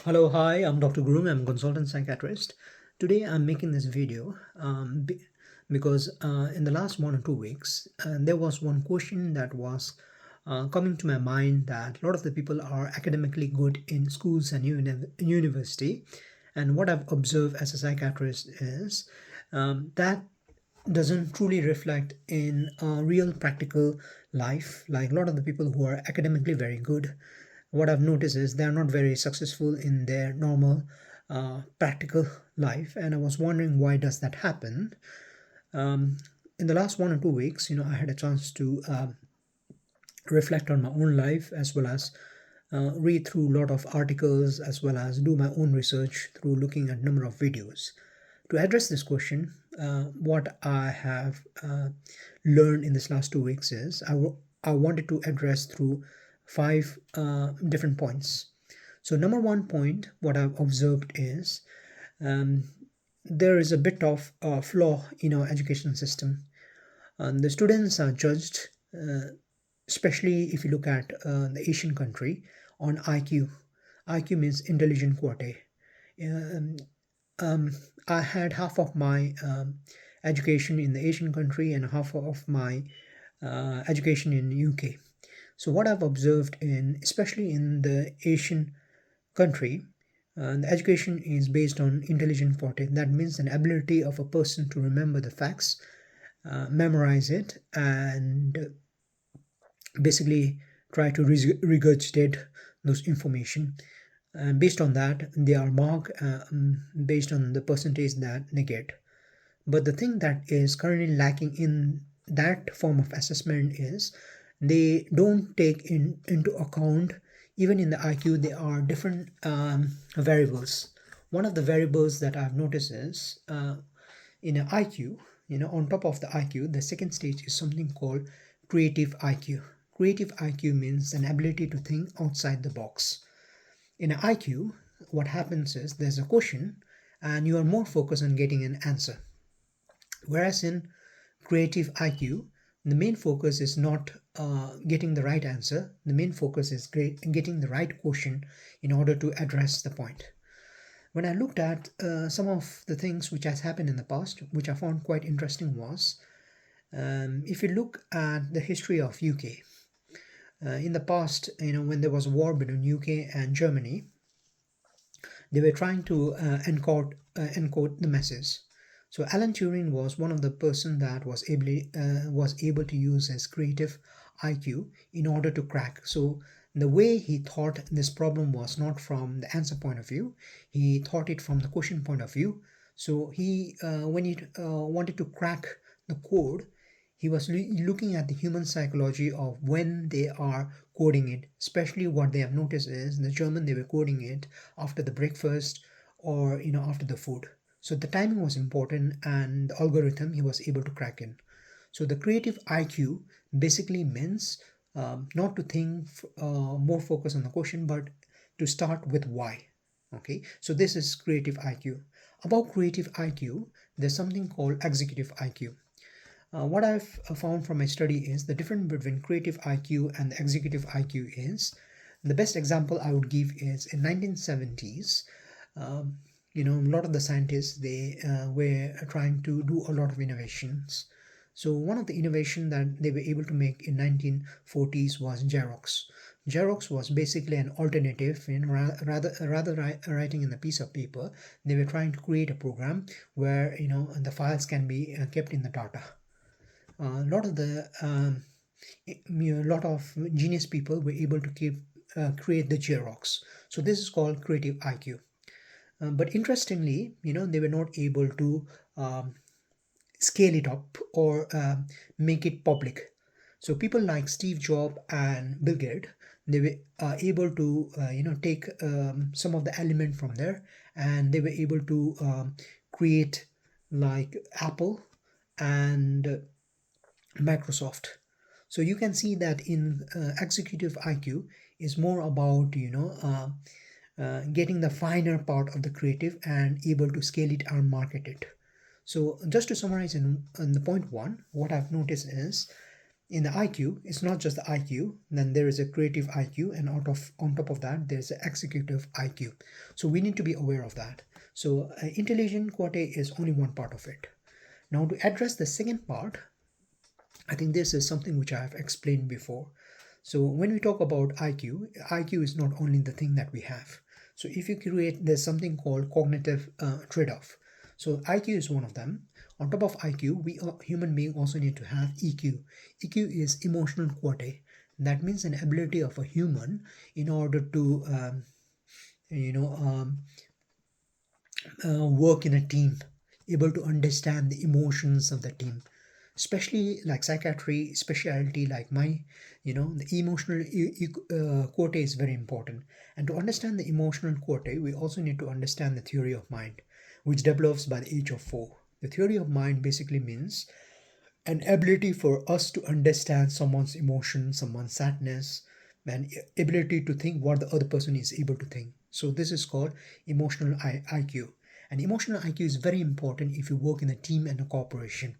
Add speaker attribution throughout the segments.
Speaker 1: Hello, hi, I'm Dr. Groom. I'm a consultant psychiatrist. Today I'm making this video because in the last 1 or 2 weeks, there was one question that was coming to my mind that a lot of the people are academically good in schools and university. And what I've observed as a psychiatrist is that doesn't truly reflect in real practical life. Like a lot of the people who are academically very good, what I've noticed is they are not very successful in their normal practical life, and I was wondering why does that happen. um, in the last 1 or 2 weeks, I had a chance to reflect on my own life, as well as read through a lot of articles, as well as do my own research through looking at number of videos to address this question. What I have learned in this last 2 weeks is I wanted to address through five different points. So number one point, what I've observed is um, there is a bit of flaw in our education system. The students are judged, especially if you look at the Asian country, on IQ. IQ means intelligent quotient. Um, I had half of my education in the Asian country and half of my education in UK. So what I've observed in, especially in the Asian country, the education is based on intelligent quotient. That means an ability of a person to remember the facts, memorize it, and basically try to regurgitate those information. And based on that, they are marked based on the percentage that they get. But the thing that is currently lacking in that form of assessment is they don't take into account, even in the IQ, there are different variables. One of the variables that I've noticed is in an IQ, on top of the IQ, the second stage is something called creative IQ. Creative IQ means an ability to think outside the box. In an IQ, what happens is there's a question and you are more focused on getting an answer. Whereas in creative IQ, the main focus is not getting the right answer. The main focus is getting the right question in order to address the point. When I looked at some of the things which has happened in the past, which I found quite interesting, was if you look at the history of UK, in the past, when there was a war between UK and Germany, they were trying to encode the message. So Alan Turing was one of the person that was able to use his creative IQ in order to crack. So the way he thought this problem was not from the answer point of view, he thought it from the question point of view. So when he wanted to crack the code, he was looking at the human psychology of when they are coding it. Especially what they have noticed is the German, they were coding it after the breakfast, or after the food. So the timing was important, and the algorithm he was able to crack in. So the creative IQ basically means not to think more focus on the question, but to start with why. Okay, so this is creative IQ. About creative IQ, there's something called executive IQ. What I've found from my study is the difference between creative IQ and the executive IQ is, the best example I would give is in 1970s. A lot of the scientists, they were trying to do a lot of innovations. So one of the innovation that they were able to make in 1940s was Xerox. Xerox was basically an alternative in rather writing in a piece of paper. They were trying to create a program where the files can be kept in the data. A lot of the lot of genius people were able to create the Xerox. So this is called creative IQ. But interestingly, they were not able to um, scale it up or make it public. So people like Steve Jobs and Bill Gates, they were able to take some of the element from there, and they were able to create like Apple and Microsoft. So you can see that in executive IQ is more about getting the finer part of the creative and able to scale it and market it. So just to summarize in the point one, what I've noticed is in the IQ, it's not just the IQ, then there is a creative IQ, and on top of that, there's an executive IQ. So we need to be aware of that. So intelligent quote is only one part of it. Now to address the second part, I think this is something which I have explained before. So when we talk about IQ is not only the thing that we have. So if you create, there's something called cognitive trade-off. So IQ is one of them. On top of IQ, we human being also need to have EQ. EQ is emotional quotient. That means an ability of a human in order to you know work in a team, able to understand the emotions of the team, especially like psychiatry specialty like my, the emotional quote is very important. And to understand the emotional quote, we also need to understand the theory of mind, which develops by the age of 4. The theory of mind basically means an ability for us to understand someone's emotion, someone's sadness, and ability to think what the other person is able to think. So this is called emotional IQ. And emotional IQ is very important if you work in a team and a corporation.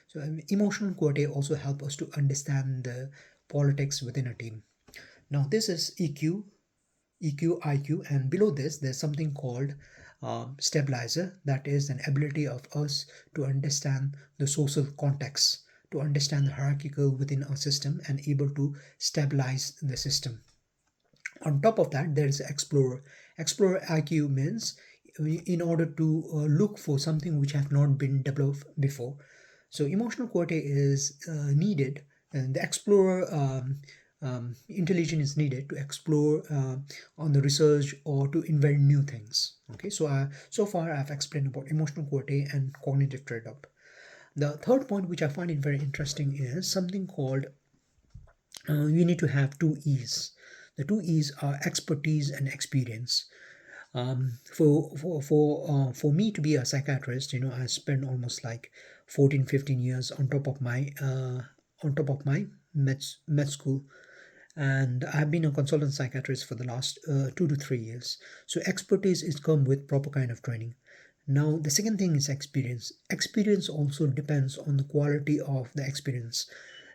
Speaker 1: So emotional quality also help us to understand the politics within a team. Now this is EQ, IQ, and below this there's something called stabilizer. That is an ability of us to understand the social context, to understand the hierarchical within our system and able to stabilize the system. On top of that, there is explorer. Explorer IQ means in order to look for something which have not been developed before. So emotional quality is needed, and the explorer intelligence is needed to explore on the research or to invent new things. Okay, so far I've explained about emotional quality and cognitive trade-off. The third point, which I find it very interesting, is something called you need to have two E's. The two E's are expertise and experience. For me to be a psychiatrist, I spent almost like 14 15 years on top of my med school, and I've been a consultant psychiatrist for the last 2 to 3 years. So expertise is come with proper kind of training. Now the second thing is experience. Experience also depends on the quality of the experience.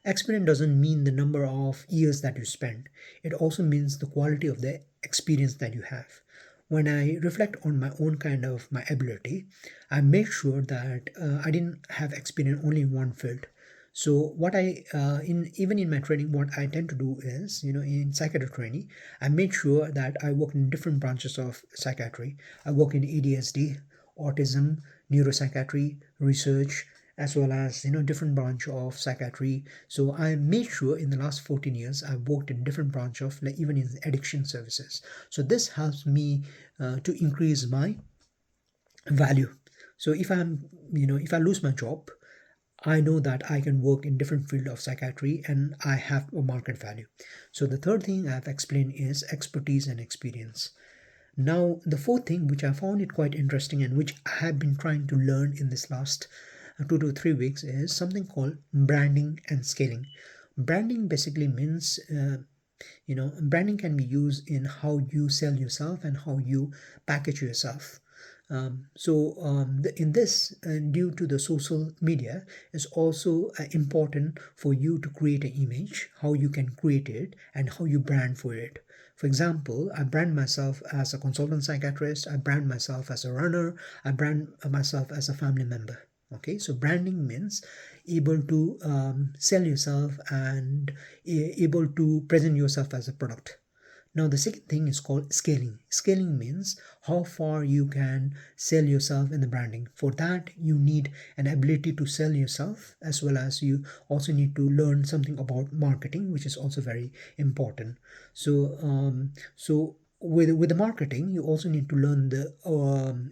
Speaker 1: Experience doesn't mean the number of years that you spend. It also means the quality of the experience that you have. When I reflect on my own kind of my ability, I make sure that I didn't have experience only in one field. So what I in even in my training, what I tend to do is, in psychiatry training, I make sure that I work in different branches of psychiatry. I work in ADSD, autism, neuropsychiatry, research, as well as different branch of psychiatry. So I made sure in the last 14 years I've worked in different branch of, like, even in addiction services. So this helps me to increase my value. So if I lose my job, I know that I can work in different field of psychiatry and I have a market value. So the third thing I've explained is expertise and experience. Now, the fourth thing, which I found it quite interesting and which I have been trying to learn in this last 2 to 3 weeks, is something called branding and scaling. Branding basically means, branding can be used in how you sell yourself and how you package yourself. In this, due to the social media, is also important for you to create an image, how you can create it, and how you brand for it. For example, I brand myself as a consultant psychiatrist, I brand myself as a runner, I brand myself as a family member. Okay, so branding means able to sell yourself and able to present yourself as a product. Now, the second thing is called scaling. Scaling means how far you can sell yourself in the branding. For that, you need an ability to sell yourself, as well as you also need to learn something about marketing, which is also very important. So with the marketing, you also need to learn the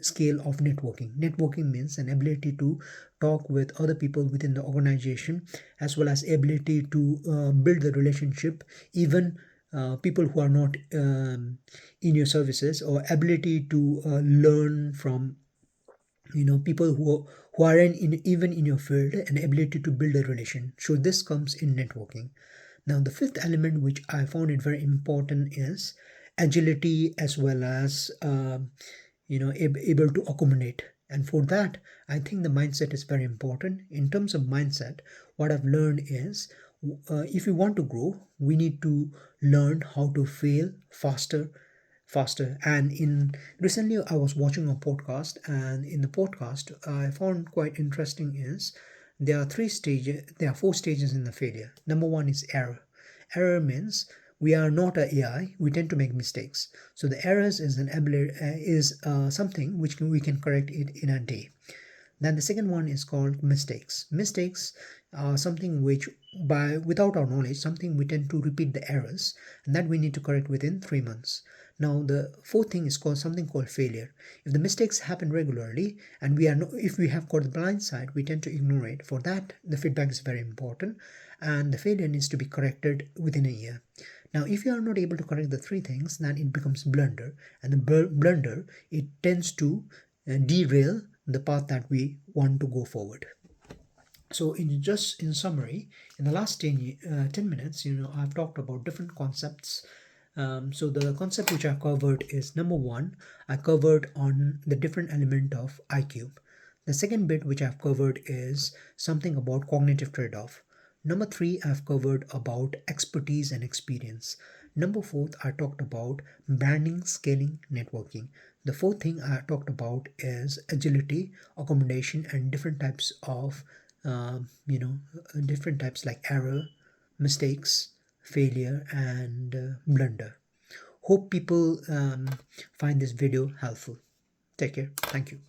Speaker 1: scale of networking. Networking means an ability to talk with other people within the organization, as well as ability to build the relationship, even people who are not in your services, or ability to learn from people who aren't even in your field, and ability to build a relation. So this comes in networking. Now the fifth element, which I found it very important, is agility, as well as able to accommodate. And for that, I think the mindset is very important. In terms of mindset, what I've learned is If we want to grow, we need to learn how to fail faster. And in recently I was watching a podcast, and in the podcast I found quite interesting is there are four stages in the failure. Number one is error. Error means we are not a AI, we tend to make mistakes. So the errors is an ability, is something which we can correct it in a day. Then the second one is called mistakes. Mistakes are something which, by without our knowledge, something we tend to repeat the errors, and that we need to correct within 3 months. Now the fourth thing is called something called failure. If the mistakes happen regularly and we are no, if we have got the blind side, we tend to ignore it. For that, the feedback is very important, and the failure needs to be corrected within a year. Now, if you are not able to correct the three things, then it becomes blunder, and the blunder, it tends to derail the path that we want to go forward. So in summary, in the last 10 minutes, I've talked about different concepts. So the concept which I covered is: number one, I covered on the different element of IQ. The second bit which I've covered is something about cognitive trade-off. Number three, I've covered about expertise and experience. Number fourth, I talked about branding, scaling, networking. The fourth thing I talked about is agility, accommodation, and different types of, different types like error, mistakes, failure, and blunder. Hope people find this video helpful. Take care. Thank you.